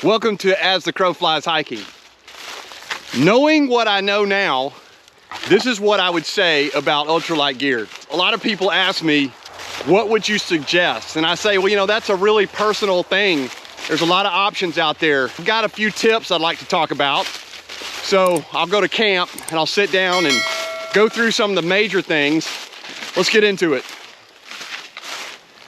Welcome to As the Crow Flies Hiking. Knowing what I know now, this is what I would say about ultralight gear. A lot of people ask me, what would you suggest? And I say, well, you know, that's a really personal thing. There's a lot of options out there. I've got a few tips I'd like to talk about. So I'll go to camp and I'll sit down and go through some of the major things. Let's get into it.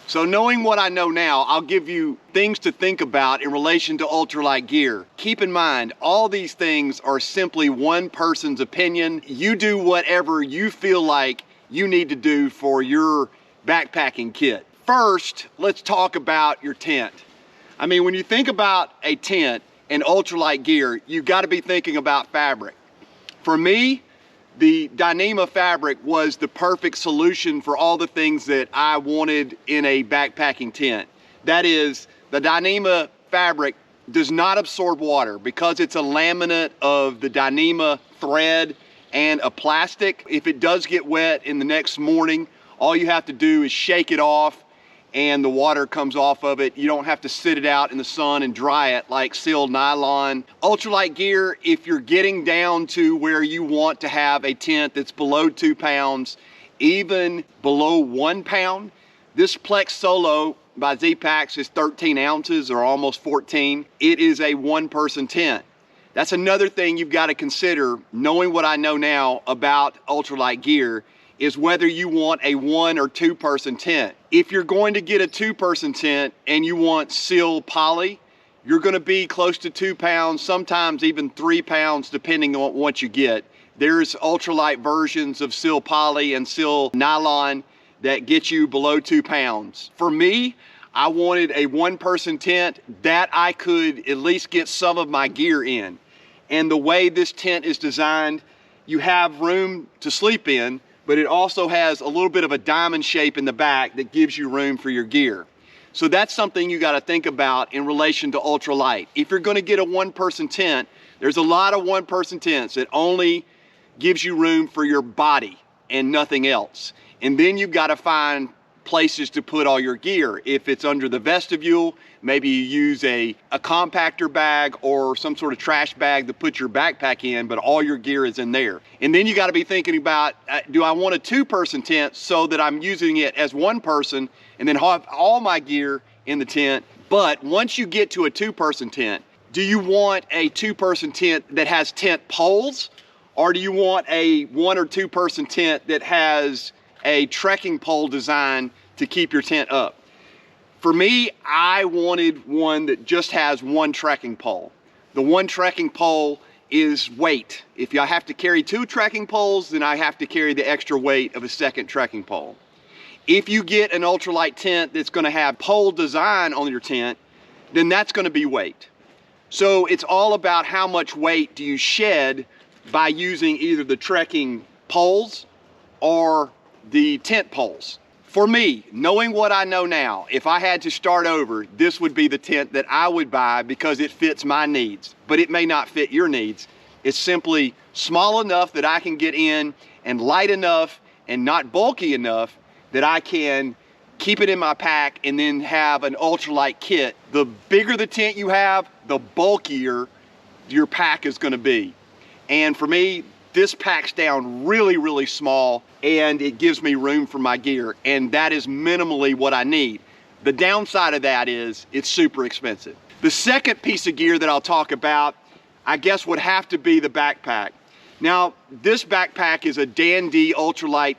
So knowing what I know now, I'll give you things to think about in relation to ultralight gear. Keep in mind, all these things are simply one person's opinion. You do whatever you feel like you need to do for your backpacking kit. First, let's talk about your tent. I mean, when you think about a tent and ultralight gear, you've got to be thinking about fabric. For me, the Dyneema fabric was the perfect solution for all the things that I wanted in a backpacking tent. That is, the Dyneema fabric does not absorb water because it's a laminate of the Dyneema thread and a plastic. If it does get wet in the next morning, all you have to do is shake it off and the water comes off of it. You don't have to sit it out in the sun and dry it like sil-nylon. Ultralight gear, if you're getting down to where you want to have a tent that's below 2 pounds, even below 1 pound, this Plex Solo by Z-Packs is 13 ounces or almost 14. It is a one-person tent. That's another thing you've got to consider, knowing what I know now about ultralight gear, is whether you want a 1 or 2 person tent. If you're going to get a 2-person tent and you want sil poly, you're gonna be close to 2 pounds, sometimes even 3 pounds, depending on what you get. There's ultralight versions of sil poly and sil-nylon that get you below 2 pounds. For me, I wanted a 1-person tent that I could at least get some of my gear in. And the way this tent is designed, you have room to sleep in, but it also has a little bit of a diamond shape in the back that gives you room for your gear. So that's something you got to think about in relation to ultralight. If you're going to get a 1-person tent, there's a lot of 1-person tents that only gives you room for your body and nothing else. And then you've got to find places to put all your gear. If it's under the vestibule, maybe you use a compactor bag or some sort of trash bag to put your backpack in, but all your gear is in there. And then you got to be thinking about, do I want a 2-person tent so that I'm using it as 1 person and then have all my gear in the tent? But once you get to a 2-person tent, do you want a 2-person tent that has tent poles, or do you want a 1 or 2-person tent that has a trekking pole design to keep your tent up? For me, I wanted one that just has 1 trekking pole. The 1 trekking pole is weight. If I have to carry 2 trekking poles, then I have to carry the extra weight of a 2nd trekking pole. If you get an ultralight tent that's gonna have pole design on your tent, then that's gonna be weight. So it's all about how much weight do you shed by using either the trekking poles or the tent poles. For me, knowing what I know now, if I had to start over, this would be the tent that I would buy because it fits my needs, but it may not fit your needs. It's simply small enough that I can get in and light enough and not bulky enough that I can keep it in my pack and then have an ultralight kit. The bigger the tent you have, the bulkier your pack is gonna be. And for me, this packs down really, really small, and it gives me room for my gear, and that is minimally what I need. The downside of that is it's super expensive. The second piece of gear that I'll talk about, I guess, would have to be the backpack. Now, this backpack is a Dandee ultralight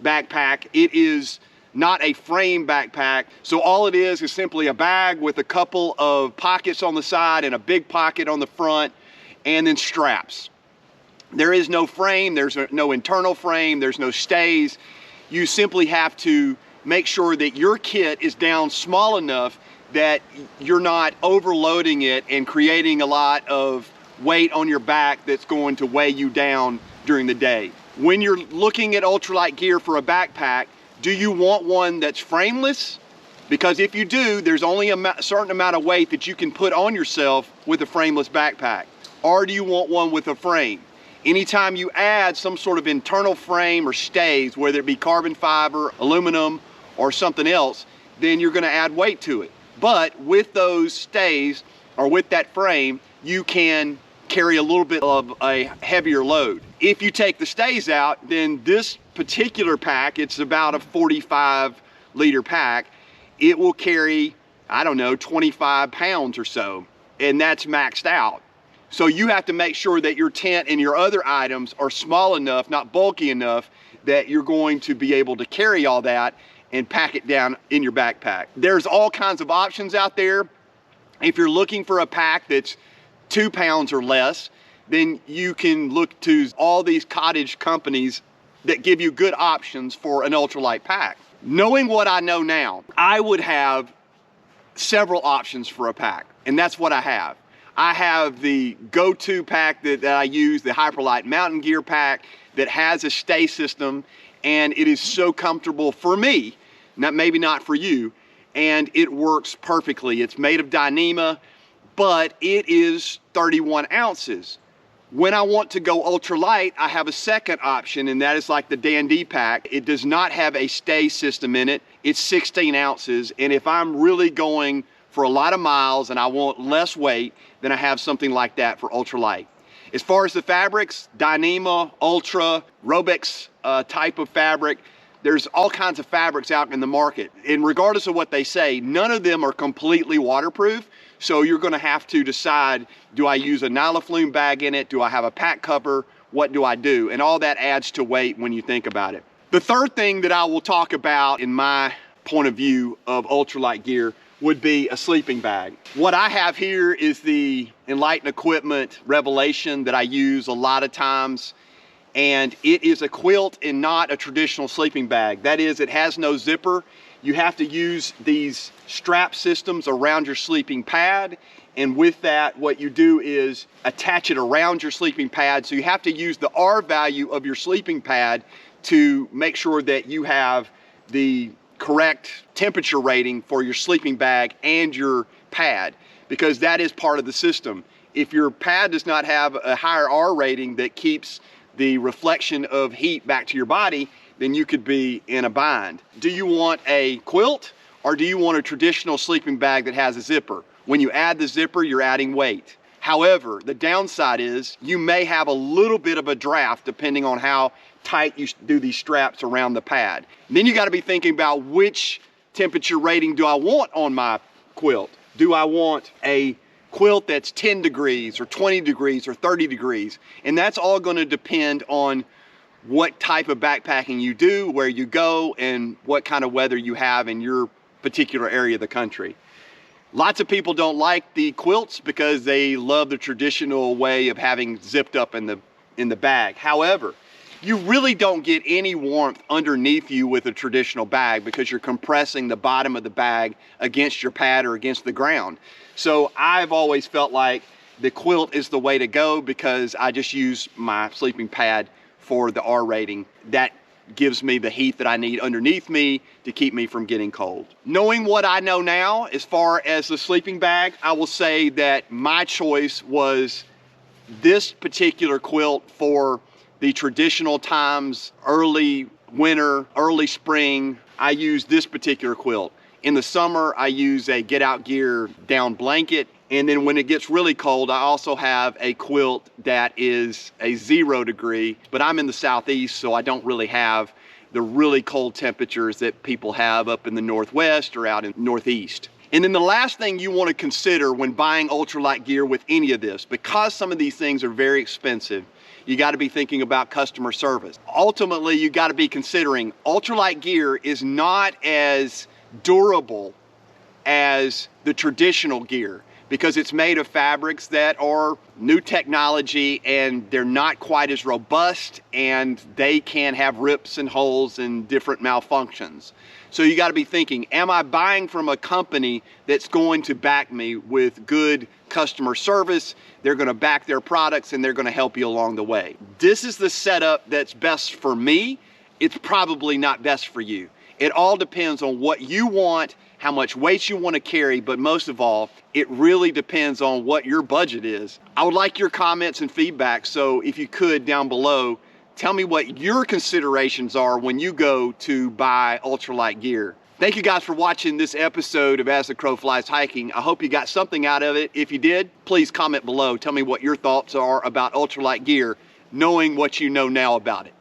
backpack. It is not a frame backpack, so all it is simply a bag with a couple of pockets on the side and a big pocket on the front, and then straps. There is no frame, there's no internal frame, there's no stays. You simply have to make sure that your kit is down small enough that you're not overloading it and creating a lot of weight on your back that's going to weigh you down during the day. When you're looking at ultralight gear for a backpack, do you want one that's frameless? Because if you do, there's only a certain amount of weight that you can put on yourself with a frameless backpack. Or do you want one with a frame? Anytime you add some sort of internal frame or stays, whether it be carbon fiber, aluminum, or something else, then you're gonna add weight to it. But with those stays, or with that frame, you can carry a little bit of a heavier load. If you take the stays out, then this particular pack, it's about a 45-liter pack, it will carry, I don't know, 25 pounds or so, and that's maxed out. So you have to make sure that your tent and your other items are small enough, not bulky enough, that you're going to be able to carry all that and pack it down in your backpack. There's all kinds of options out there. If you're looking for a pack that's 2 pounds or less, then you can look to all these cottage companies that give you good options for an ultralight pack. Knowing what I know now, I would have several options for a pack, and that's what I have. I have the go-to pack that I use, the Ultralight Mountain Gear pack that has a stay system, and it is so comfortable for me, maybe not for you, and it works perfectly. It's made of Dyneema, but it is 31 ounces. When I want to go ultralight, I have a second option, and that is like the Dandee pack. It does not have a stay system in it. It's 16 ounces, and if I'm really going for a lot of miles and I want less weight, then I have something like that for ultralight. As far as the fabrics, Dyneema, Ultra, robic type of fabric, there's all kinds of fabrics out in the market. And regardless of what they say, none of them are completely waterproof. So you're gonna have to decide, do I use a nylon bag in it? Do I have a pack cover? What do I do? And all that adds to weight when you think about it. The third thing that I will talk about in my point of view of ultralight gear would be a sleeping bag. What I have here is the Enlighten Equipment Revelation that I use a lot of times. And it is a quilt and not a traditional sleeping bag. That is, it has no zipper. You have to use these strap systems around your sleeping pad. And with that, what you do is attach it around your sleeping pad. So you have to use the R value of your sleeping pad to make sure that you have the correct temperature rating for your sleeping bag and your pad, because that is part of the system. If your pad does not have a higher R rating that keeps the reflection of heat back to your body, then you could be in a bind. Do you want a quilt, or do you want a traditional sleeping bag that has a zipper? When you add the zipper, you're adding weight. However, the downside is you may have a little bit of a draft depending on how tight you do these straps around the pad. And then you gotta be thinking about which temperature rating do I want on my quilt. Do I want a quilt that's 10 degrees or 20 degrees or 30 degrees? And that's all gonna depend on what type of backpacking you do, where you go, and what kind of weather you have in your particular area of the country. Lots of people don't like the quilts because they love the traditional way of having zipped up in the bag. However, you really don't get any warmth underneath you with a traditional bag because you're compressing the bottom of the bag against your pad or against the ground. So I've always felt like the quilt is the way to go because I just use my sleeping pad for the R rating. That gives me the heat that I need underneath me to keep me from getting cold. Knowing what I know now as far as the sleeping bag, I will say that my choice was this particular quilt for the traditional times, early winter, early spring. I use this particular quilt. In the summer, I use a Get Out Gear down blanket. And then when it gets really cold, I also have a quilt that is a 0 degree, but I'm in the southeast, so I don't really have the really cold temperatures that people have up in the northwest or out in the northeast. And then the last thing you want to consider when buying ultralight gear with any of this, because some of these things are very expensive, you got to be thinking about customer service. Ultimately, you got to be considering ultralight gear is not as durable as the traditional gear, because it's made of fabrics that are new technology and they're not quite as robust, and they can have rips and holes and different malfunctions. So you got to be thinking, am I buying from a company that's going to back me with good customer service? They're going to back their products and they're going to help you along the way. This is the setup that's best for me. It's probably not best for you. It all depends on what you want, how much weight you want to carry, but most of all, it really depends on what your budget is. I would like your comments and feedback, so if you could, down below, tell me what your considerations are when you go to buy ultralight gear. Thank you guys for watching this episode of As the Crow Flies Hiking. I hope you got something out of it. If you did, please comment below. Tell me what your thoughts are about ultralight gear, knowing what you know now about it.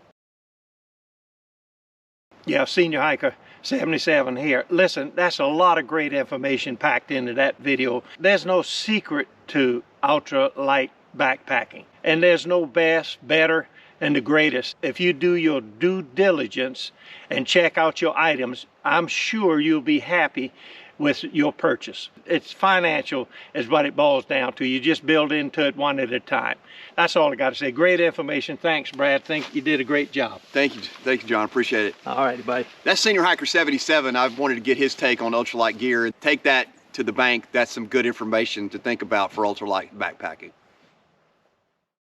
Yeah, Senior Hiker 77 here. Listen, that's a lot of great information packed into that video. There's no secret to ultralight backpacking, and there's no best, better, and the greatest. If you do your due diligence and check out your items, I'm sure you'll be happy with your purchase. It's financial is what it boils down to. You just build into it one at a time. That's all I got to say. Great information. Thanks, Brad. Think you did a great job. Thank you, John. Appreciate it. All righty, buddy. That's Senior Hiker 77. I've wanted to get his take on ultralight gear. Take that to the bank. That's some good information to think about for ultralight backpacking.